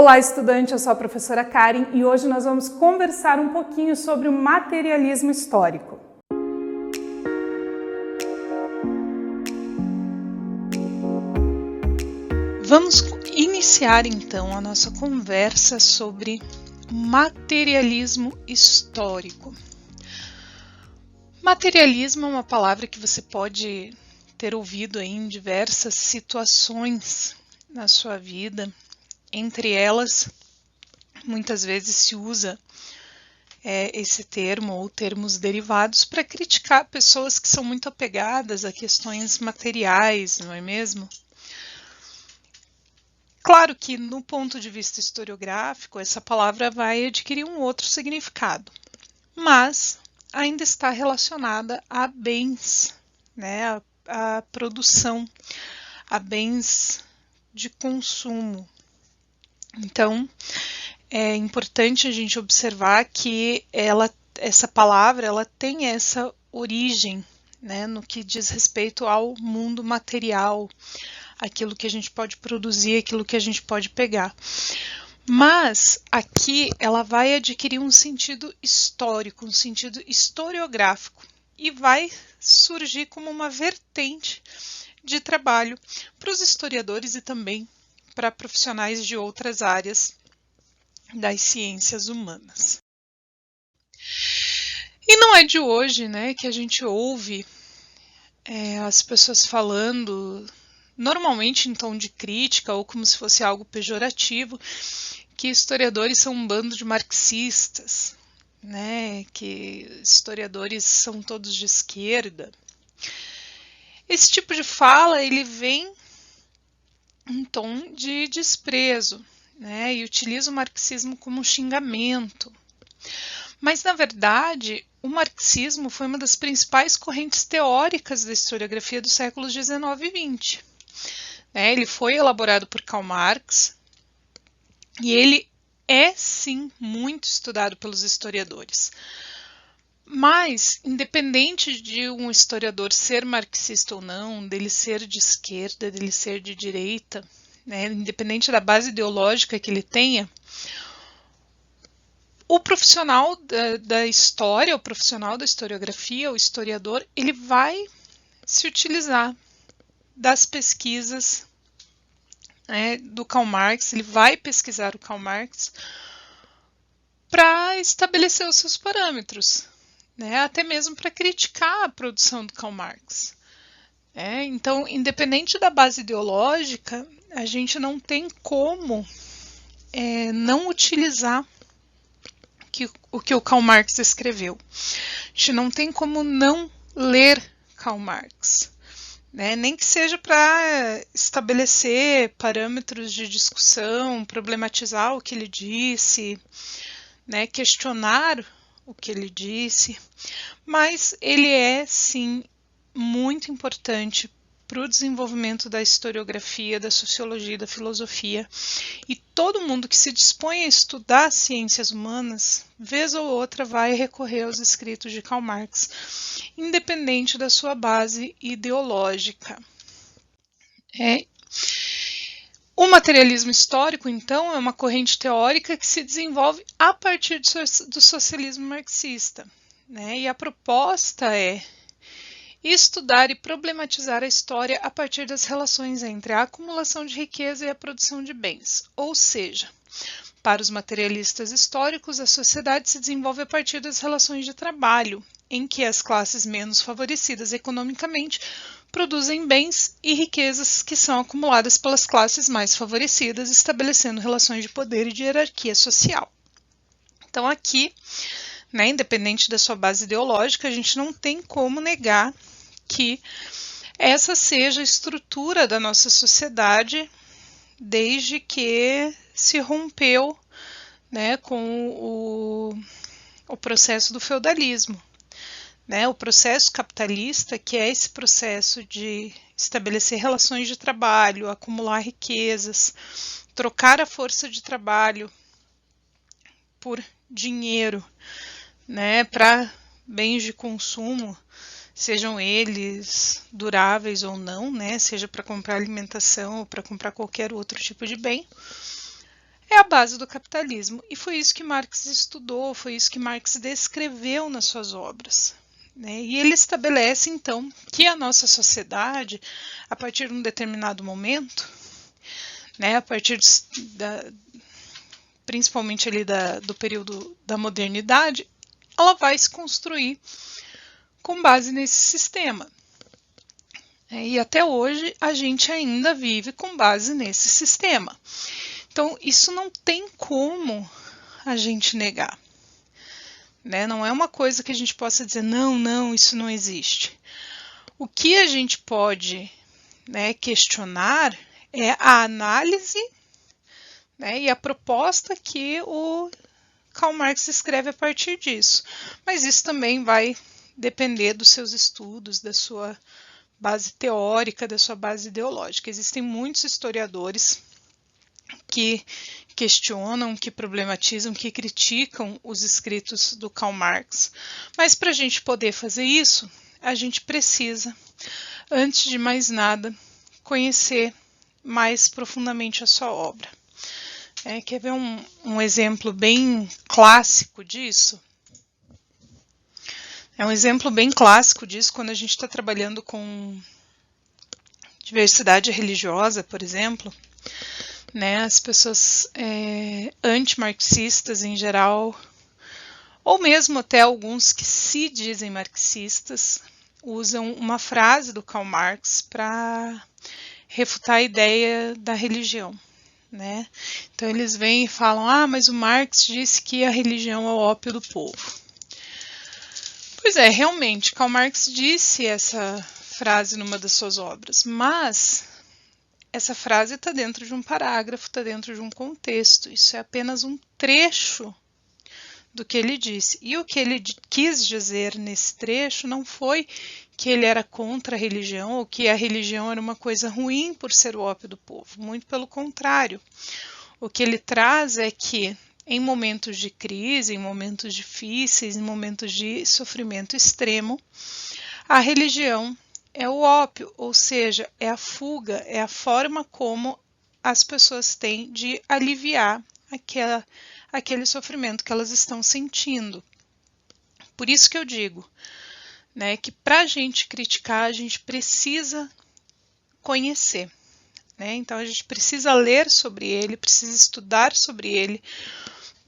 Olá, estudante! Eu sou a professora Karen e hoje nós vamos conversar um pouquinho sobre o materialismo histórico. Vamos iniciar então a nossa conversa sobre materialismo histórico. Materialismo é uma palavra que você pode ter ouvido em diversas situações na sua vida. Entre elas, muitas vezes se usa esse termo ou termos derivados para criticar pessoas que são muito apegadas a questões materiais, não é mesmo? Claro que, no ponto de vista historiográfico, essa palavra vai adquirir um outro significado, mas ainda está relacionada a bens, né, a produção, a bens de consumo. Então, é importante a gente observar que essa palavra ela tem essa origem, né, no que diz respeito ao mundo material, aquilo que a gente pode produzir, aquilo que a gente pode pegar. Mas aqui ela vai adquirir um sentido histórico, um sentido historiográfico e vai surgir como uma vertente de trabalho para os historiadores e também para profissionais de outras áreas das ciências humanas. E não é de hoje, né, que a gente ouve as pessoas falando, normalmente em tom de crítica ou como se fosse algo pejorativo, que historiadores são um bando de marxistas, né, que historiadores são todos de esquerda. Esse tipo de fala, ele vem em tom de desprezo, né, e utiliza o marxismo como um xingamento. Mas, na verdade, o marxismo foi uma das principais correntes teóricas da historiografia dos séculos XIX e XX. Ele foi elaborado por Karl Marx e ele é, sim, muito estudado pelos historiadores. Mas, independente de um historiador ser marxista ou não, dele ser de esquerda, dele ser de direita, né, independente da base ideológica que ele tenha, o profissional da história, o profissional da historiografia, o historiador, ele vai se utilizar das pesquisas, né, do Karl Marx, ele vai pesquisar o Karl Marx para estabelecer os seus parâmetros, né, até mesmo para criticar a produção do Karl Marx. Então, independente da base ideológica, a gente não tem como não utilizar o que o Karl Marx escreveu. A gente não tem como não ler Karl Marx, né? Nem que seja para estabelecer parâmetros de discussão, problematizar o que ele disse, né? Questionar o que ele disse, mas ele é, sim, muito importante para o desenvolvimento da historiografia, da sociologia e da filosofia. E todo mundo que se dispõe a estudar ciências humanas, vez ou outra, vai recorrer aos escritos de Karl Marx, independente da sua base ideológica. O materialismo histórico, então, é uma corrente teórica que se desenvolve a partir do socialismo marxista, né? E a proposta é estudar e problematizar a história a partir das relações entre a acumulação de riqueza e a produção de bens. Ou seja, para os materialistas históricos, a sociedade se desenvolve a partir das relações de trabalho, em que as classes menos favorecidas economicamente produzem bens e riquezas que são acumuladas pelas classes mais favorecidas, estabelecendo relações de poder e de hierarquia social. Então aqui, né, independente da sua base ideológica, a gente não tem como negar que essa seja a estrutura da nossa sociedade desde que se rompeu, né, com o processo do feudalismo. Né, o processo capitalista, que é esse processo de estabelecer relações de trabalho, acumular riquezas, trocar a força de trabalho por dinheiro, né, para bens de consumo, sejam eles duráveis ou não, né, seja para comprar alimentação ou para comprar qualquer outro tipo de bem, é a base do capitalismo. E foi isso que Marx estudou, foi isso que Marx descreveu nas suas obras. Né? E ele estabelece, então, que a nossa sociedade, a partir de um determinado momento, né, a partir principalmente ali do período da modernidade, ela vai se construir com base nesse sistema. E até hoje a gente ainda vive com base nesse sistema. Então, isso não tem como a gente negar. Né? Não é uma coisa que a gente possa dizer, não, isso não existe. O que a gente pode, né, questionar é a análise, né, e a proposta que o Karl Marx escreve a partir disso. Mas isso também vai depender dos seus estudos, da sua base teórica, da sua base ideológica. Existem muitos historiadores que questionam, que problematizam, que criticam os escritos do Karl Marx. Mas para a gente poder fazer isso, a gente precisa, antes de mais nada, conhecer mais profundamente a sua obra. Quer ver um exemplo bem clássico disso? É um exemplo bem clássico disso quando a gente está trabalhando com diversidade religiosa, por exemplo. Né, as pessoas anti-marxistas em geral, ou mesmo até alguns que se dizem marxistas, usam uma frase do Karl Marx para refutar a ideia da religião. Né? Então eles vêm e falam, mas o Marx disse que a religião é o ópio do povo. Pois é, realmente, Karl Marx disse essa frase numa das suas obras, mas essa frase está dentro de um parágrafo, está dentro de um contexto. Isso é apenas um trecho do que ele disse. E o que ele quis dizer nesse trecho não foi que ele era contra a religião ou que a religião era uma coisa ruim por ser o ópio do povo. Muito pelo contrário. O que ele traz é que em momentos de crise, em momentos difíceis, em momentos de sofrimento extremo, a religião é o ópio, ou seja, é a fuga, é a forma como as pessoas têm de aliviar aquele sofrimento que elas estão sentindo. Por isso que eu digo, né, que para a gente criticar, a gente precisa conhecer. Né? Então a gente precisa ler sobre ele, precisa estudar sobre ele,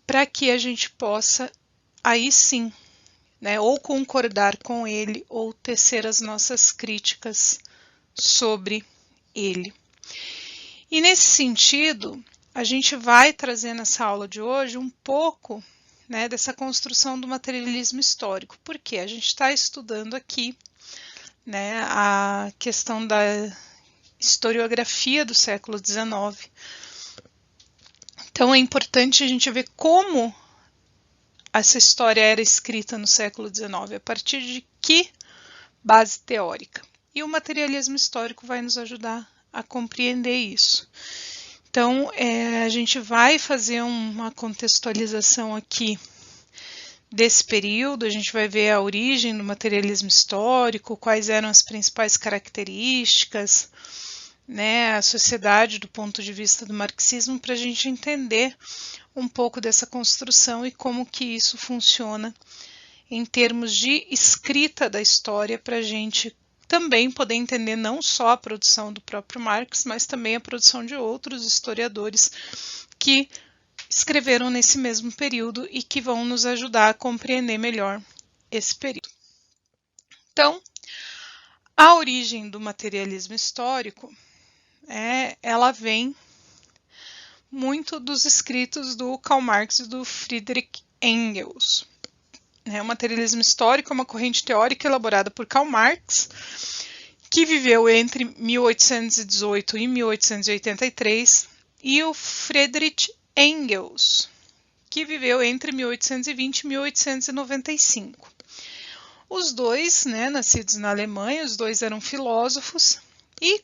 para que a gente possa, aí sim, né, ou concordar com ele ou tecer as nossas críticas sobre ele. E nesse sentido, a gente vai trazer nessa aula de hoje um pouco, né, dessa construção do materialismo histórico, porque a gente está estudando aqui, né, a questão da historiografia do século XIX. Então é importante a gente ver como essa história era escrita no século XIX, a partir de que base teórica. E o materialismo histórico vai nos ajudar a compreender isso. Então, a gente vai fazer uma contextualização aqui desse período, a gente vai ver a origem do materialismo histórico, quais eram as principais características, né, a sociedade do ponto de vista do marxismo, para a gente entender um pouco dessa construção e como que isso funciona em termos de escrita da história, para a gente também poder entender não só a produção do próprio Marx, mas também a produção de outros historiadores que escreveram nesse mesmo período e que vão nos ajudar a compreender melhor esse período. Então, a origem do materialismo histórico, ela vem muito dos escritos do Karl Marx e do Friedrich Engels. O materialismo histórico é uma corrente teórica elaborada por Karl Marx, que viveu entre 1818 e 1883, e o Friedrich Engels, que viveu entre 1820 e 1895. Os dois, nascidos na Alemanha, os dois eram filósofos, e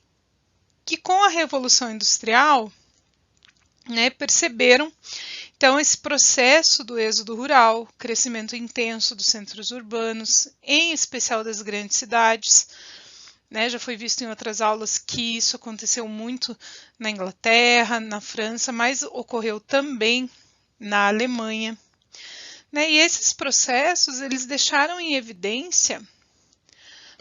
que com a Revolução Industrial, perceberam então esse processo do êxodo rural, crescimento intenso dos centros urbanos, em especial das grandes cidades, né? Já foi visto em outras aulas que isso aconteceu muito na Inglaterra, na França, mas ocorreu também na Alemanha, né? E esses processos, eles deixaram em evidência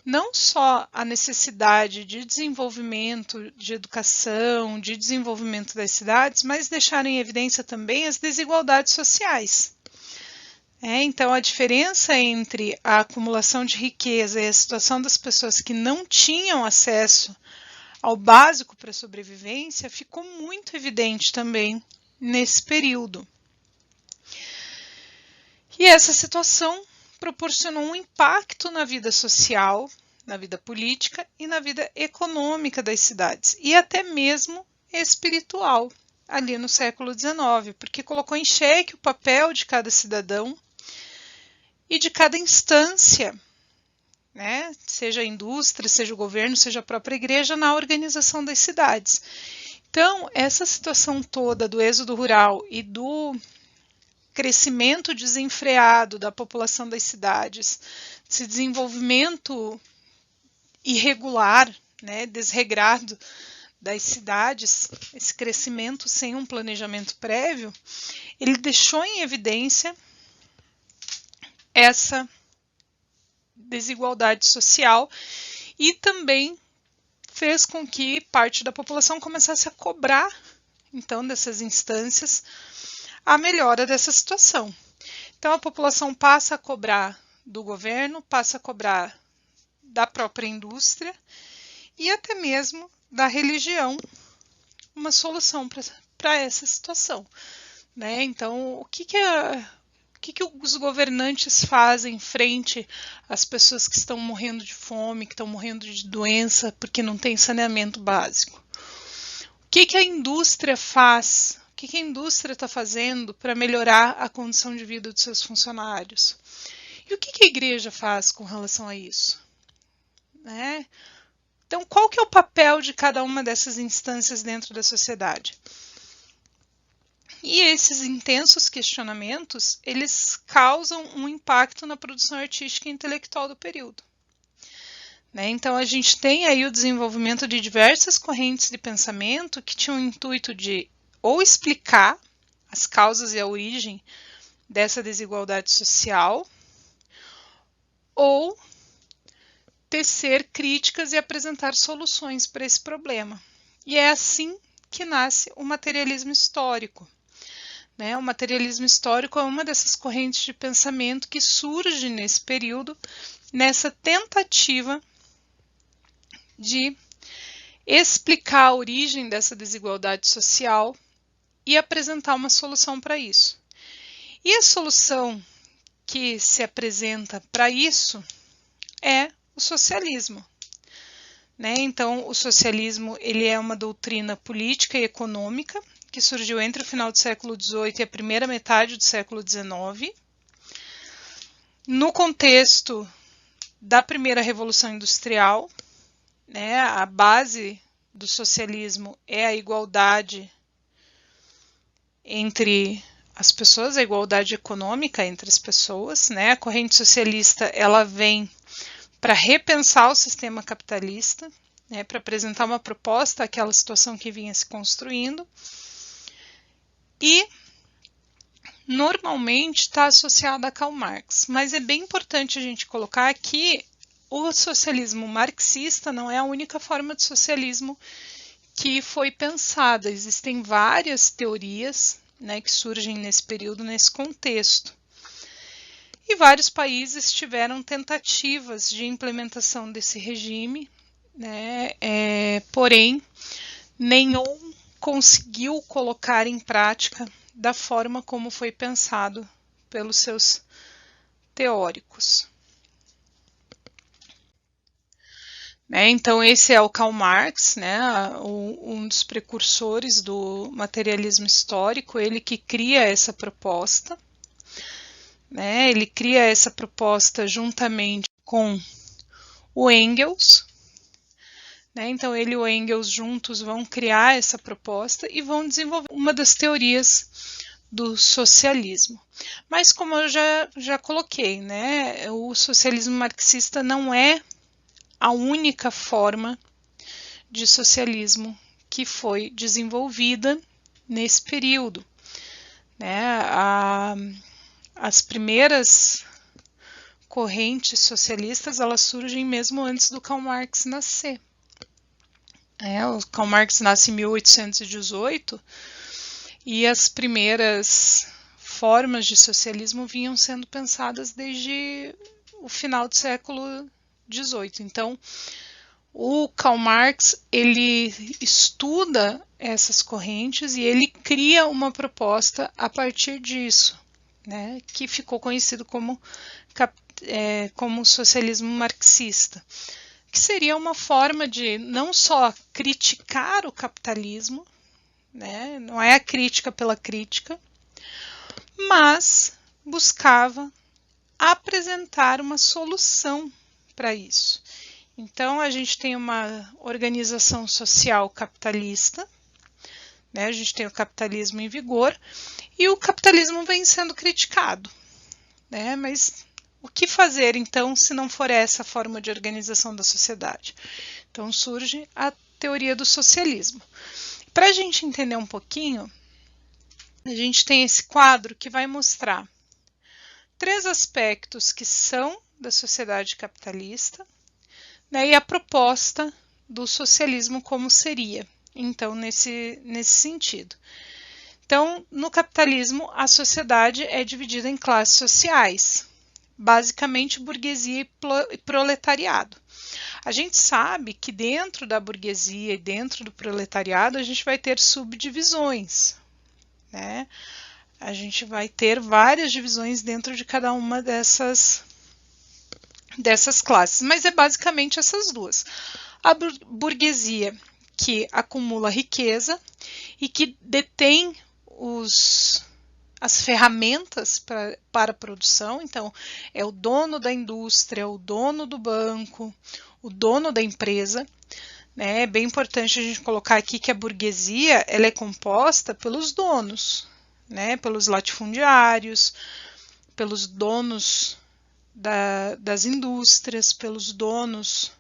não só a necessidade de desenvolvimento de educação, de desenvolvimento das cidades, mas deixaram em evidência também as desigualdades sociais. Então, a diferença entre a acumulação de riqueza e a situação das pessoas que não tinham acesso ao básico para a sobrevivência ficou muito evidente também nesse período. E essa situação proporcionou um impacto na vida social, na vida política e na vida econômica das cidades, e até mesmo espiritual, ali no século XIX, porque colocou em xeque o papel de cada cidadão e de cada instância, né? Seja a indústria, seja o governo, seja a própria igreja, na organização das cidades. Então, essa situação toda do êxodo rural e do crescimento desenfreado da população das cidades, esse desenvolvimento irregular, né, desregrado das cidades, esse crescimento sem um planejamento prévio, ele deixou em evidência essa desigualdade social e também fez com que parte da população começasse a cobrar, então, dessas instâncias, a melhora dessa situação. Então, a população passa a cobrar do governo, passa a cobrar da própria indústria e até mesmo da religião uma solução para essa situação, né? Então, o que os governantes fazem frente às pessoas que estão morrendo de fome, que estão morrendo de doença porque não tem saneamento básico? O que a indústria faz? O que a indústria está fazendo para melhorar a condição de vida dos seus funcionários? E o que a igreja faz com relação a isso? Né? Então, qual que é o papel de cada uma dessas instâncias dentro da sociedade? E esses intensos questionamentos, eles causam um impacto na produção artística e intelectual do período. Né? Então, a gente tem aí o desenvolvimento de diversas correntes de pensamento que tinham o intuito de ou explicar as causas e a origem dessa desigualdade social, ou tecer críticas e apresentar soluções para esse problema. E é assim que nasce o materialismo histórico. O materialismo histórico é uma dessas correntes de pensamento que surge nesse período, nessa tentativa de explicar a origem dessa desigualdade social e apresentar uma solução para isso. E a solução que se apresenta para isso é o socialismo. Então, o socialismo ele é uma doutrina política e econômica que surgiu entre o final do século XVIII e a primeira metade do século XIX, no contexto da primeira Revolução Industrial. A base do socialismo é a igualdade entre as pessoas, a igualdade econômica entre as pessoas. A corrente socialista ela vem para repensar o sistema capitalista, para apresentar uma proposta àquela situação que vinha se construindo. E normalmente está associada a Karl Marx, mas é bem importante a gente colocar que o socialismo marxista não é a única forma de socialismo que foi pensada. Existem várias teorias que surgem nesse período, nesse contexto. E vários países tiveram tentativas de implementação desse regime, porém nenhum conseguiu colocar em prática da forma como foi pensado pelos seus teóricos. Então, esse é o Karl Marx, um dos precursores do materialismo histórico, ele que cria essa proposta. Ele cria essa proposta juntamente com o Engels. Então, ele e o Engels juntos vão criar essa proposta e vão desenvolver uma das teorias do socialismo. Mas, como eu já coloquei, o socialismo marxista não é a única forma de socialismo que foi desenvolvida nesse período, né? As primeiras correntes socialistas, elas surgem mesmo antes do Karl Marx nascer. O Karl Marx nasce em 1818 e as primeiras formas de socialismo vinham sendo pensadas desde o final do século XVIII. Então, o Karl Marx, ele estuda essas correntes e ele cria uma proposta a partir disso, né, que ficou conhecido como socialismo marxista, que seria uma forma de não só criticar o capitalismo, né, não é a crítica pela crítica, mas buscava apresentar uma solução para isso. Então, a gente tem uma organização social capitalista, né? A gente tem o capitalismo em vigor e o capitalismo vem sendo criticado, né? Mas o que fazer, então, se não for essa forma de organização da sociedade? Então, surge a teoria do socialismo. Para a gente entender um pouquinho, a gente tem esse quadro que vai mostrar 3 aspectos que são da sociedade capitalista, né, e a proposta do socialismo como seria, então, nesse sentido. Então, no capitalismo, a sociedade é dividida em classes sociais, basicamente burguesia e proletariado. A gente sabe que dentro da burguesia e dentro do proletariado a gente vai ter subdivisões, né? A gente vai ter várias divisões dentro de cada uma dessas classes, mas é basicamente essas duas. A burguesia, que acumula riqueza e que detém as ferramentas para a produção, então é o dono da indústria, o dono do banco, o dono da empresa. Né? É bem importante a gente colocar aqui que a burguesia ela é composta pelos donos, né? Pelos latifundiários, pelos donos das indústrias, pelos donos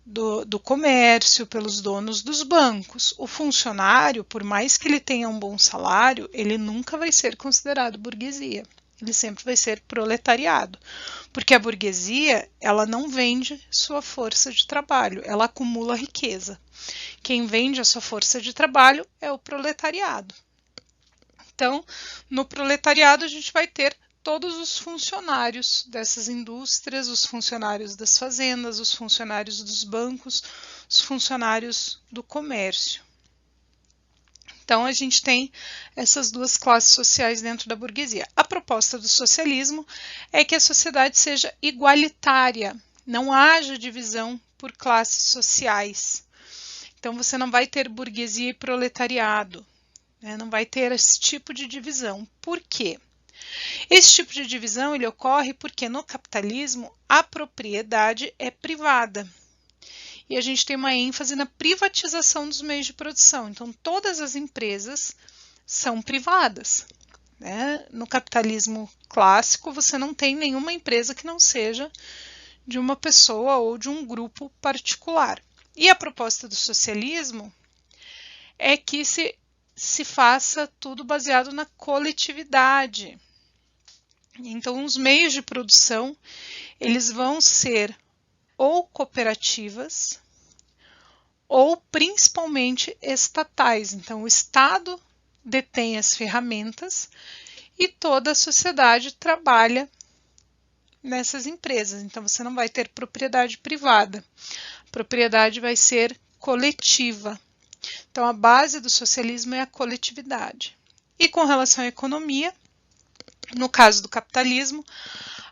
do comércio, pelos donos dos bancos. O funcionário, por mais que ele tenha um bom salário, ele nunca vai ser considerado burguesia. Ele sempre vai ser proletariado, porque a burguesia ela não vende sua força de trabalho, ela acumula riqueza. Quem vende a sua força de trabalho é o proletariado. Então, no proletariado a gente vai ter todos os funcionários dessas indústrias, os funcionários das fazendas, os funcionários dos bancos, os funcionários do comércio. Então, a gente tem essas 2 classes sociais dentro da burguesia. A proposta do socialismo é que a sociedade seja igualitária, não haja divisão por classes sociais. Então, você não vai ter burguesia e proletariado, né? Não vai ter esse tipo de divisão. Por quê? Esse tipo de divisão ele ocorre porque no capitalismo a propriedade é privada e a gente tem uma ênfase na privatização dos meios de produção. Então, todas as empresas são privadas. Né? No capitalismo clássico, você não tem nenhuma empresa que não seja de uma pessoa ou de um grupo particular. E a proposta do socialismo é que se faça tudo baseado na coletividade. Então, os meios de produção, eles vão ser ou cooperativas ou principalmente estatais. Então, o Estado detém as ferramentas e toda a sociedade trabalha nessas empresas. Então, você não vai ter propriedade privada. A propriedade vai ser coletiva. Então, a base do socialismo é a coletividade. E com relação à economia, no caso do capitalismo,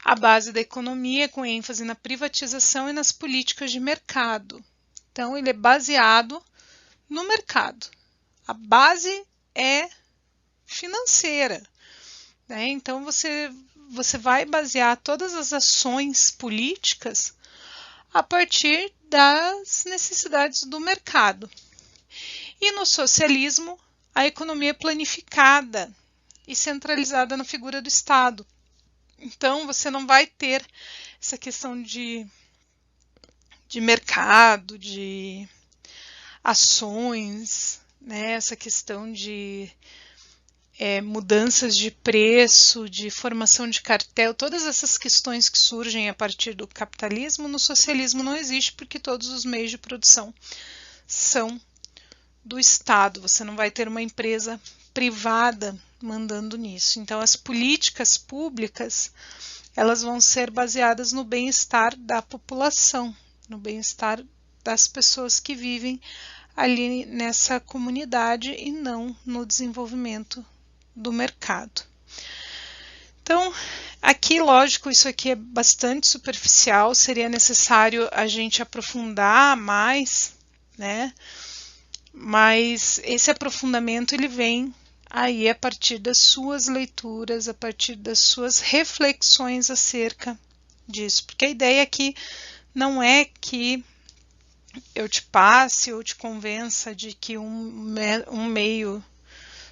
a base da economia é com ênfase na privatização e nas políticas de mercado. Então, ele é baseado no mercado. A base é financeira. Né? Então, você vai basear todas as ações políticas a partir das necessidades do mercado. E no socialismo, a economia é planificada e centralizada na figura do Estado. Então, você não vai ter essa questão de mercado, de ações, né? Essa questão de mudanças de preço, de formação de cartel, todas essas questões que surgem a partir do capitalismo, no socialismo não existe, porque todos os meios de produção são do Estado. Você não vai ter uma empresa privada mandando nisso. Então, as políticas públicas, elas vão ser baseadas no bem-estar da população, no bem-estar das pessoas que vivem ali nessa comunidade e não no desenvolvimento do mercado. Então, aqui, lógico, isso aqui é bastante superficial, seria necessário a gente aprofundar mais, né? Mas esse aprofundamento ele vem aí a partir das suas leituras, a partir das suas reflexões acerca disso, porque a ideia aqui não é que eu te passe ou te convença de que um meio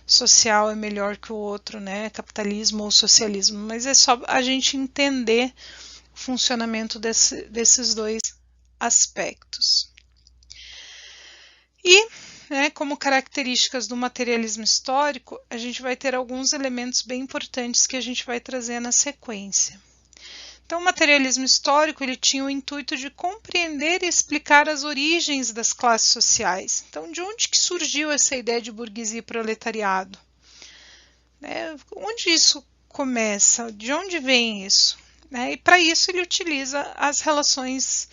social é melhor que o outro, né? Capitalismo ou socialismo, mas é só a gente entender o funcionamento desses dois aspectos. E, né, como características do materialismo histórico, a gente vai ter alguns elementos bem importantes que a gente vai trazer na sequência. Então, o materialismo histórico ele tinha o intuito de compreender e explicar as origens das classes sociais. Então, de onde que surgiu essa ideia de burguesia e proletariado? Onde isso começa? De onde vem isso? E para isso ele utiliza as relações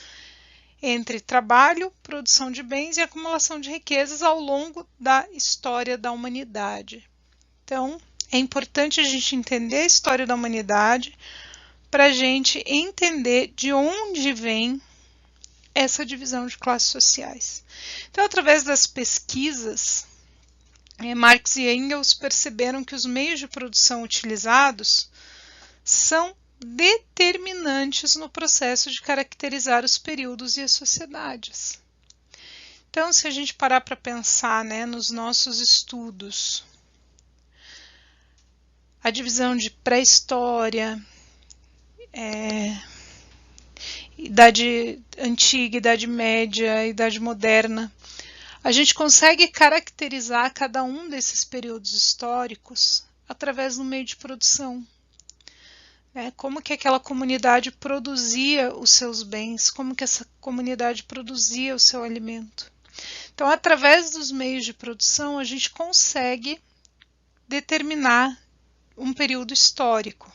entre trabalho, produção de bens e acumulação de riquezas ao longo da história da humanidade. Então, é importante a gente entender a história da humanidade para a gente entender de onde vem essa divisão de classes sociais. Então, através das pesquisas, Marx e Engels perceberam que os meios de produção utilizados são determinantes no processo de caracterizar os períodos e as sociedades. Então, se a gente parar para pensar, né, nos nossos estudos, a divisão de pré-história, idade antiga, idade média, idade moderna, a gente consegue caracterizar cada um desses períodos históricos através do meio de produção. Como que aquela comunidade produzia os seus bens, como que essa comunidade produzia o seu alimento. Então, através dos meios de produção, a gente consegue determinar um período histórico.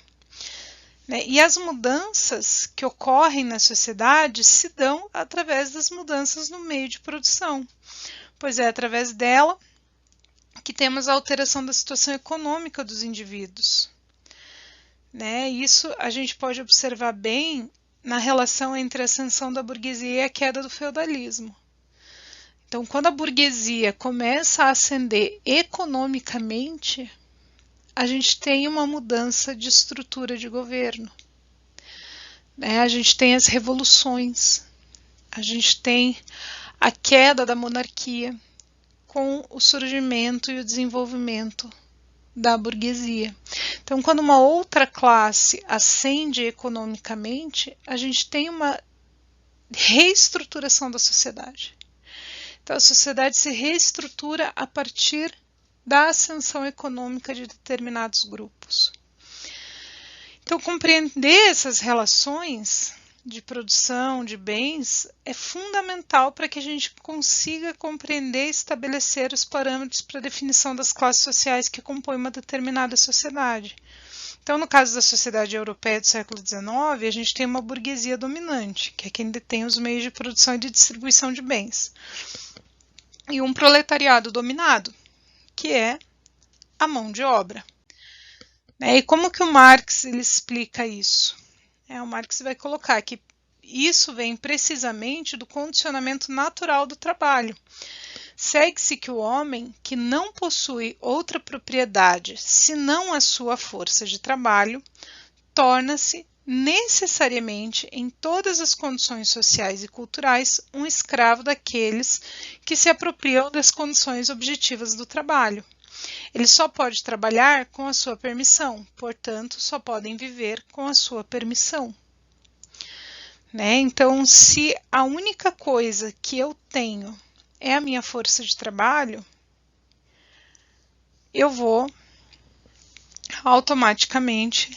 E as mudanças que ocorrem na sociedade se dão através das mudanças no meio de produção, pois é através dela que temos a alteração da situação econômica dos indivíduos. Isso a gente pode observar bem na relação entre a ascensão da burguesia e a queda do feudalismo. Então, quando a burguesia começa a ascender economicamente, a gente tem uma mudança de estrutura de governo. A gente tem as revoluções, a gente tem a queda da monarquia com o surgimento e o desenvolvimento da burguesia. Então, quando uma outra classe ascende economicamente, a gente tem uma reestruturação da sociedade. Então, a sociedade se reestrutura a partir da ascensão econômica de determinados grupos. Então, compreender essas relações de produção de bens é fundamental para que a gente consiga compreender e estabelecer os parâmetros para a definição das classes sociais que compõem uma determinada sociedade. Então, no caso da sociedade europeia do século XIX, a gente tem uma burguesia dominante, que é quem detém os meios de produção e de distribuição de bens, e um proletariado dominado, que é a mão de obra. E como que o Marx ele explica isso? O Marx vai colocar que isso vem precisamente do condicionamento natural do trabalho. Segue-se que o homem que não possui outra propriedade senão a sua força de trabalho, torna-se necessariamente, em todas as condições sociais e culturais, um escravo daqueles que se apropriam das condições objetivas do trabalho. Ele só pode trabalhar com a sua permissão, portanto, só podem viver com a sua permissão. né? Então, se a única coisa que eu tenho é a minha força de trabalho, eu vou automaticamente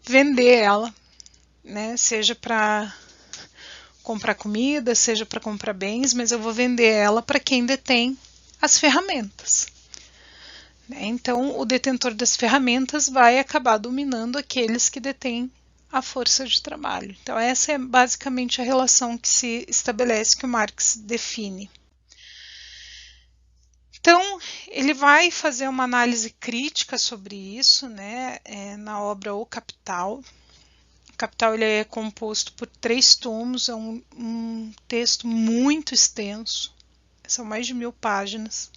vender ela, né? Seja para comprar comida, seja para comprar bens, mas eu vou vender ela para quem detém as ferramentas. Então, o detentor das ferramentas vai acabar dominando aqueles que detêm a força de trabalho. Então, essa é basicamente a relação que se estabelece, que o Marx define. Então, ele vai fazer uma análise crítica sobre isso, né, na obra O Capital. O Capital ele é composto por 3 tomos, é um texto muito extenso, são mais de 1000 páginas,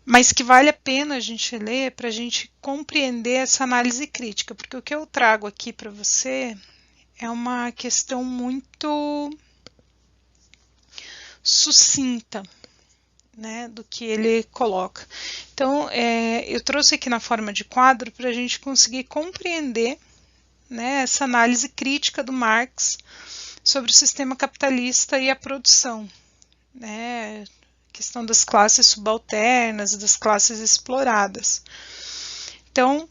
mas que vale a pena a gente ler para a gente compreender essa análise crítica, porque o que eu trago aqui para você é uma questão muito sucinta, né, do que ele coloca. Então, eu trouxe aqui na forma de quadro para a gente conseguir compreender, né, essa análise crítica do Marx sobre o sistema capitalista e a produção, né, questão das classes subalternas, das classes exploradas. Então,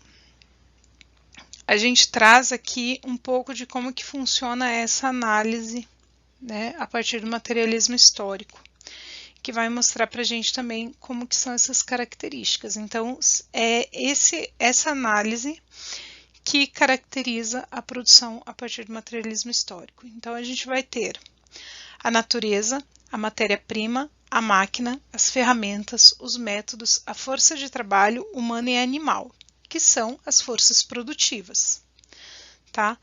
a gente traz aqui um pouco de como que funciona essa análise, né, a partir do materialismo histórico, que vai mostrar para a gente também como que são essas características. Então, é essa análise que caracteriza a produção a partir do materialismo histórico. Então, a gente vai ter a natureza, a matéria-prima, a máquina, as ferramentas, os métodos, a força de trabalho humana e animal, que são as forças produtivas, tá?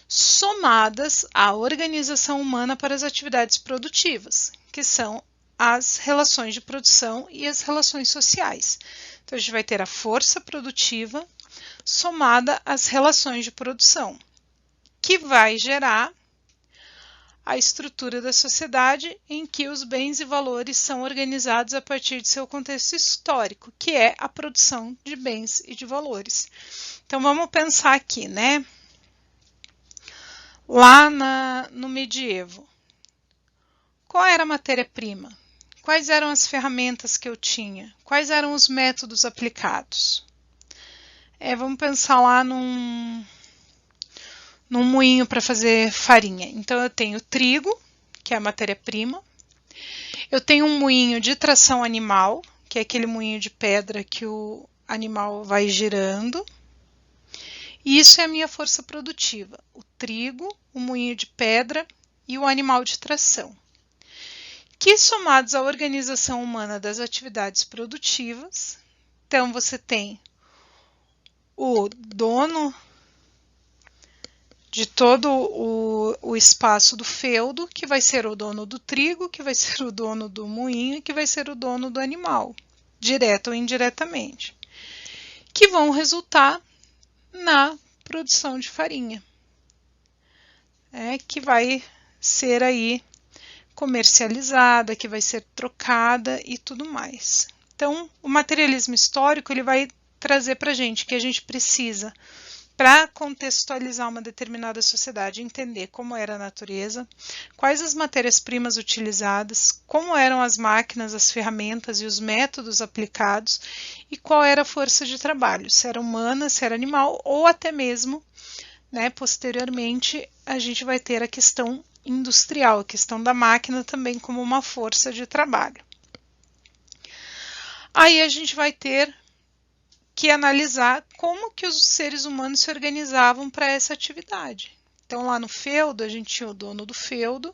Somadas à organização humana para as atividades produtivas, que são as relações de produção e as relações sociais. Então, a gente vai ter a força produtiva somada às relações de produção, que vai gerar a estrutura da sociedade em que os bens e valores são organizados a partir de seu contexto histórico, que é a produção de bens e de valores. Então, vamos pensar aqui, né? Lá no medievo, qual era a matéria-prima? Quais eram as ferramentas que eu tinha? Quais eram os métodos aplicados? Vamos pensar lá num moinho para fazer farinha. Então, eu tenho trigo, que é a matéria-prima. Eu tenho um moinho de tração animal, que é aquele moinho de pedra que o animal vai girando. E isso é a minha força produtiva. O trigo, o moinho de pedra e o animal de tração, que somados à organização humana das atividades produtivas, então você tem o dono de todo o espaço do feudo, que vai ser o dono do trigo, que vai ser o dono do moinho e que vai ser o dono do animal, direto ou indiretamente, que vão resultar na produção de farinha, que vai ser aí comercializada, que vai ser trocada e tudo mais. Então, o materialismo histórico ele vai trazer para a gente que a gente precisa, para contextualizar uma determinada sociedade, entender como era a natureza, quais as matérias-primas utilizadas, como eram as máquinas, as ferramentas e os métodos aplicados e qual era a força de trabalho, se era humana, se era animal ou até mesmo, né, posteriormente, a gente vai ter a questão industrial, a questão da máquina também como uma força de trabalho. Aí a gente vai ter que analisar como que os seres humanos se organizavam para essa atividade. Então, lá no feudo, a gente tinha o dono do feudo,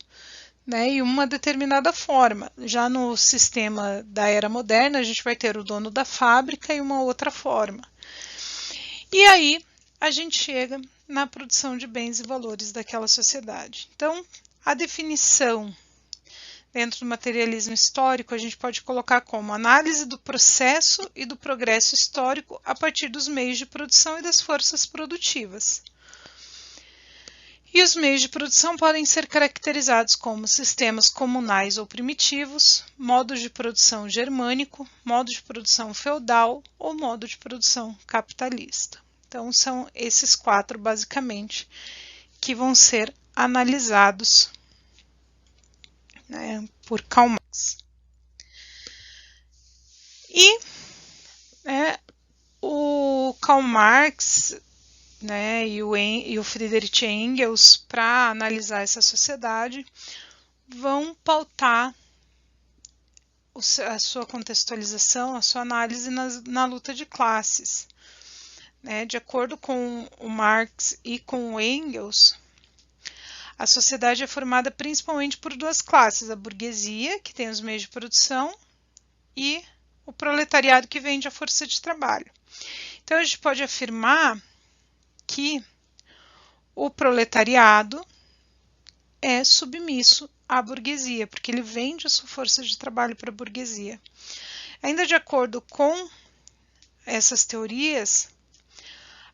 né, e uma determinada forma. Já no sistema da era moderna, a gente vai ter o dono da fábrica e uma outra forma. E aí, a gente chega na produção de bens e valores daquela sociedade. Então, a definição dentro do materialismo histórico, a gente pode colocar como análise do processo e do progresso histórico a partir dos meios de produção e das forças produtivas. E os meios de produção podem ser caracterizados como sistemas comunais ou primitivos, modos de produção germânico, modo de produção feudal ou modo de produção capitalista. Então, são esses 4, basicamente, que vão ser analisados, né, por Karl Marx. E o Karl Marx, né, e o Friedrich Engels, para analisar essa sociedade, vão pautar a sua contextualização, a sua análise na luta de classes. Né? De acordo com o Marx e com o Engels, a sociedade é formada principalmente por duas classes, a burguesia, que tem os meios de produção, e o proletariado, que vende a força de trabalho. Então, a gente pode afirmar que o proletariado é submisso à burguesia, porque ele vende a sua força de trabalho para a burguesia. Ainda de acordo com essas teorias,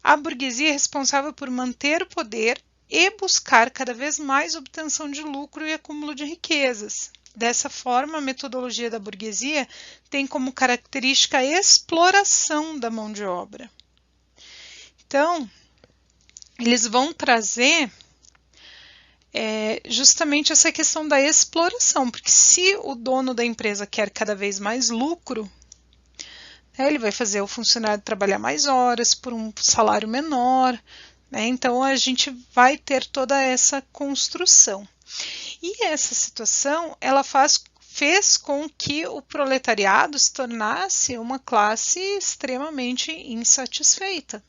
a burguesia é responsável por manter o poder e buscar cada vez mais obtenção de lucro e acúmulo de riquezas. Dessa forma, a metodologia da burguesia tem como característica a exploração da mão de obra. Então, eles vão trazer justamente essa questão da exploração, porque se o dono da empresa quer cada vez mais lucro, ele vai fazer o funcionário trabalhar mais horas por um salário menor, né? Então a gente vai ter toda essa construção. E essa situação ela fez com que o proletariado se tornasse uma classe extremamente insatisfeita.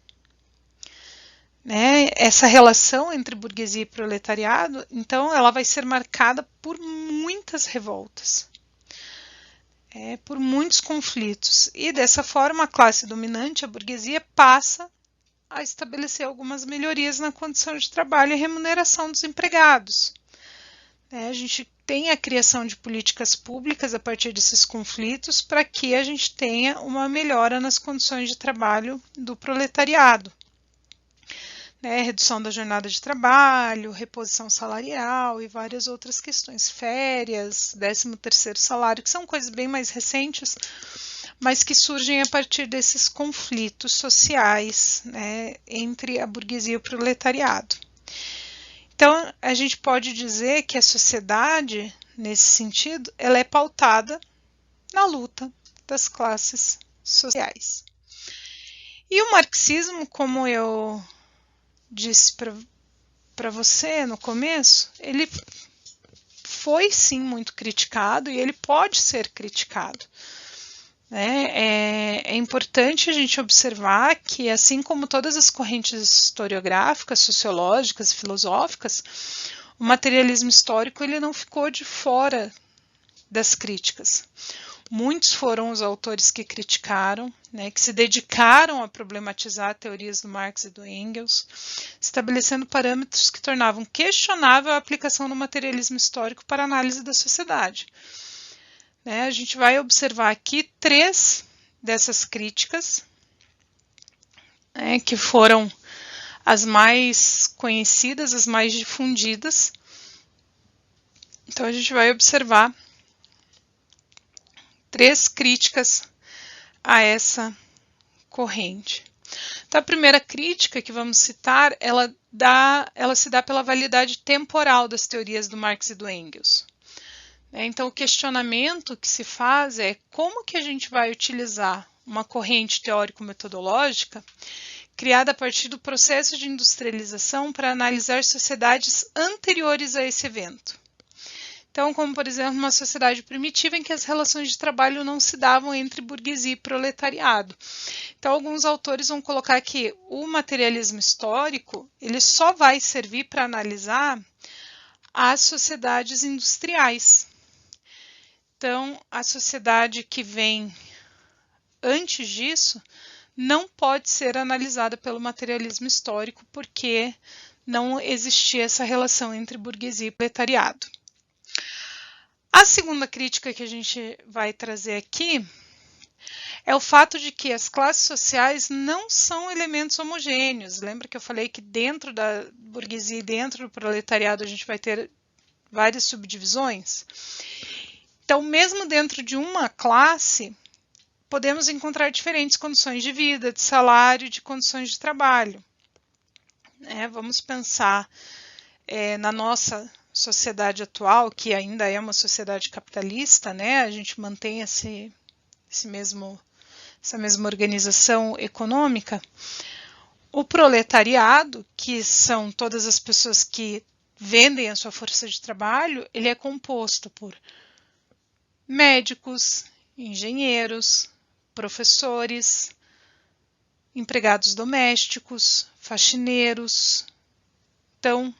Né? Essa relação entre burguesia e proletariado, então, ela vai ser marcada por muitas revoltas, por muitos conflitos. E dessa forma, a classe dominante, a burguesia, passa a estabelecer algumas melhorias na condição de trabalho e remuneração dos empregados. A gente tem a criação de políticas públicas a partir desses conflitos para que a gente tenha uma melhora nas condições de trabalho do proletariado. Redução da jornada de trabalho, reposição salarial e várias outras questões, férias, 13º salário, que são coisas bem mais recentes, mas que surgem a partir desses conflitos sociais, entre a burguesia e o proletariado. Então, a gente pode dizer que a sociedade, nesse sentido, ela é pautada na luta das classes sociais. E o marxismo, como eu disse para você no começo, ele foi sim muito criticado e ele pode ser criticado. É importante a gente observar que, assim como todas as correntes historiográficas, sociológicas e filosóficas, o materialismo histórico ele não ficou de fora das críticas. Muitos foram os autores que criticaram, que se dedicaram a problematizar teorias do Marx e do Engels, estabelecendo parâmetros que tornavam questionável a aplicação do materialismo histórico para a análise da sociedade. A gente vai observar aqui 3 dessas críticas, que foram as mais conhecidas, as mais difundidas. Então, a gente vai observar 3 críticas a essa corrente. Então, a primeira crítica que vamos citar, ela se dá pela validade temporal das teorias do Marx e do Engels. Então, o questionamento que se faz é como que a gente vai utilizar uma corrente teórico-metodológica criada a partir do processo de industrialização para analisar sociedades anteriores a esse evento. Então, como, por exemplo, uma sociedade primitiva em que as relações de trabalho não se davam entre burguesia e proletariado. Então, alguns autores vão colocar que o materialismo histórico ele só vai servir para analisar as sociedades industriais. Então, a sociedade que vem antes disso não pode ser analisada pelo materialismo histórico porque não existia essa relação entre burguesia e proletariado. A segunda crítica que a gente vai trazer aqui é o fato de que as classes sociais não são elementos homogêneos. Lembra que eu falei que dentro da burguesia e dentro do proletariado a gente vai ter várias subdivisões? Então, mesmo dentro de uma classe, podemos encontrar diferentes condições de vida, de salário, de condições de trabalho. Vamos pensar na nossa sociedade atual, que ainda é uma sociedade capitalista, né, a gente mantém essa mesma organização econômica, o proletariado, que são todas as pessoas que vendem a sua força de trabalho, ele é composto por médicos, engenheiros, professores, empregados domésticos, faxineiros. Então,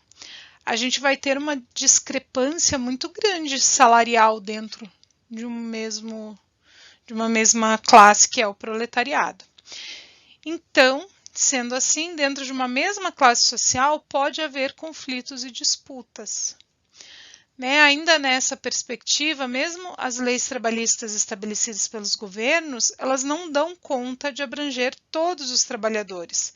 a gente vai ter uma discrepância muito grande salarial dentro de uma mesma classe, que é o proletariado. Então, sendo assim, dentro de uma mesma classe social, pode haver conflitos e disputas. Ainda nessa perspectiva, mesmo as leis trabalhistas estabelecidas pelos governos, elas não dão conta de abranger todos os trabalhadores,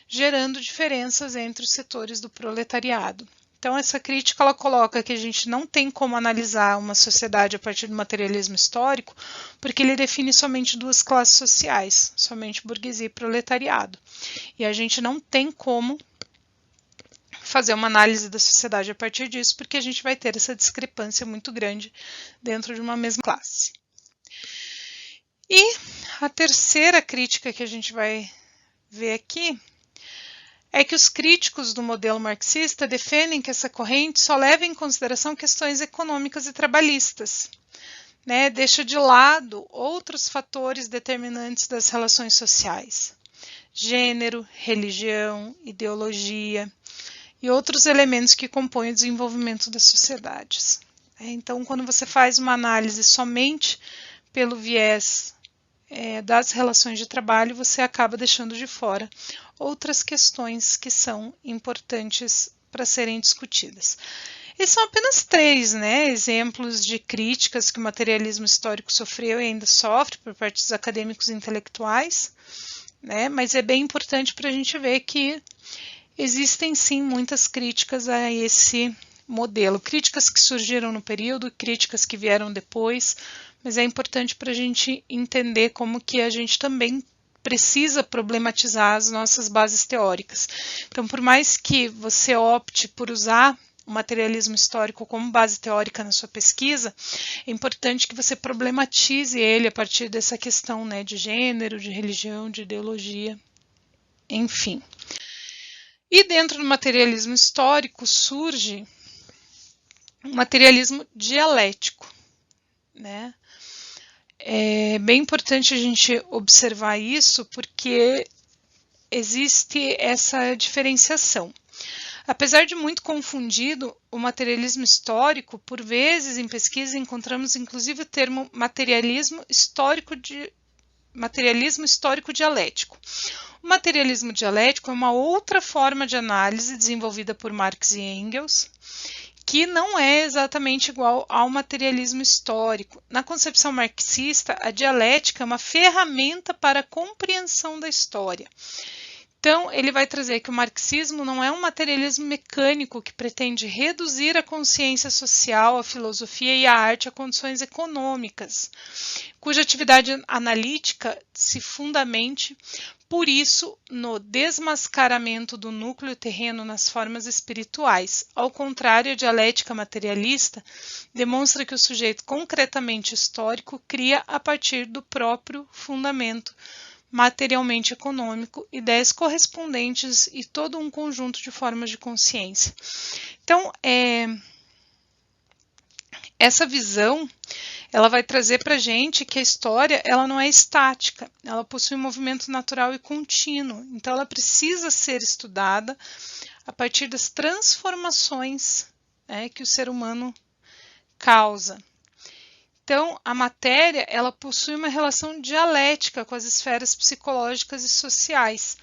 gerando diferenças entre os setores do proletariado. Então, essa crítica ela coloca que a gente não tem como analisar uma sociedade a partir do materialismo histórico, porque ele define somente duas classes sociais, somente burguesia e proletariado. E a gente não tem como fazer uma análise da sociedade a partir disso, porque a gente vai ter essa discrepância muito grande dentro de uma mesma classe. E a terceira crítica que a gente vai ver aqui é que os críticos do modelo marxista defendem que essa corrente só leva em consideração questões econômicas e trabalhistas, deixa de lado outros fatores determinantes das relações sociais, gênero, religião, ideologia e outros elementos que compõem o desenvolvimento das sociedades. Então, quando você faz uma análise somente pelo viés das relações de trabalho, você acaba deixando de fora outras questões que são importantes para serem discutidas. Esses são apenas três exemplos de críticas que o materialismo histórico sofreu e ainda sofre por parte dos acadêmicos e intelectuais, mas é bem importante para a gente ver que existem sim muitas críticas a esse modelo, críticas que surgiram no período, críticas que vieram depois, mas é importante para a gente entender como que a gente também precisa problematizar as nossas bases teóricas. Então, por mais que você opte por usar o materialismo histórico como base teórica na sua pesquisa, é importante que você problematize ele a partir dessa questão de gênero, de religião, de ideologia, enfim. E dentro do materialismo histórico surge um materialismo dialético, É bem importante a gente observar isso, porque existe essa diferenciação. Apesar de muito confundido, o materialismo histórico, por vezes em pesquisa encontramos inclusive o termo materialismo histórico dialético. O materialismo dialético é uma outra forma de análise desenvolvida por Marx e Engels, que não é exatamente igual ao materialismo histórico. Na concepção marxista, a dialética é uma ferramenta para a compreensão da história. Então, ele vai trazer que o marxismo não é um materialismo mecânico que pretende reduzir a consciência social, a filosofia e a arte a condições econômicas, cuja atividade analítica se fundamente, por isso, no desmascaramento do núcleo terreno nas formas espirituais. Ao contrário, a dialética materialista demonstra que o sujeito concretamente histórico cria a partir do próprio fundamento materialmente econômico, ideias correspondentes e todo um conjunto de formas de consciência. Então, essa visão ela vai trazer para a gente que a história ela não é estática, ela possui um movimento natural e contínuo, então ela precisa ser estudada a partir das transformações que o ser humano causa. Então, a matéria ela possui uma relação dialética com as esferas psicológicas e sociais.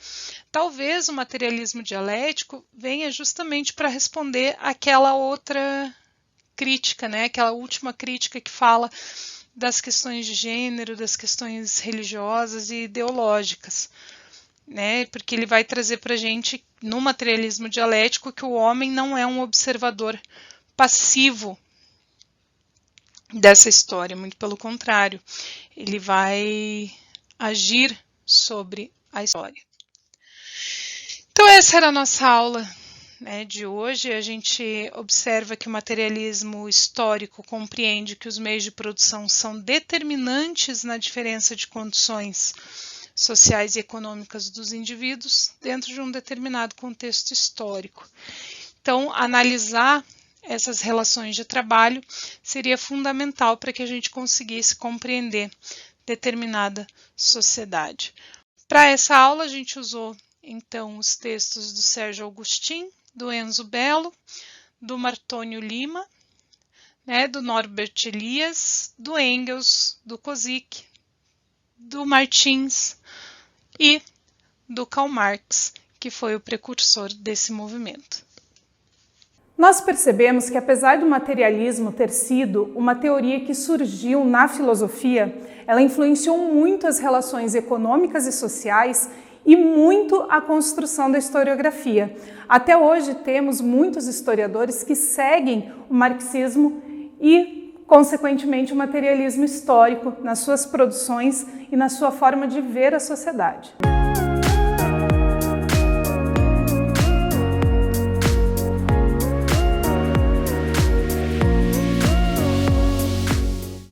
Talvez o materialismo dialético venha justamente para responder àquela outra crítica, aquela última crítica que fala das questões de gênero, das questões religiosas e ideológicas, porque ele vai trazer para a gente, no materialismo dialético, que o homem não é um observador passivo dessa história, muito pelo contrário, ele vai agir sobre a história. Então essa era a nossa aula né, de hoje, a gente observa que o materialismo histórico compreende que os meios de produção são determinantes na diferença de condições sociais e econômicas dos indivíduos dentro de um determinado contexto histórico. Então, analisar essas relações de trabalho seria fundamental para que a gente conseguisse compreender determinada sociedade. Para essa aula, a gente usou, então, os textos do Sérgio Augustin, do Enzo Bello, do Martônio Lima, né, do Norbert Elias, do Engels, do Kozik, do Martins e do Karl Marx, que foi o precursor desse movimento. Nós percebemos que, apesar do materialismo ter sido uma teoria que surgiu na filosofia, ela influenciou muito as relações econômicas e sociais e muito a construção da historiografia. Até hoje temos muitos historiadores que seguem o marxismo e, consequentemente, o materialismo histórico nas suas produções e na sua forma de ver a sociedade.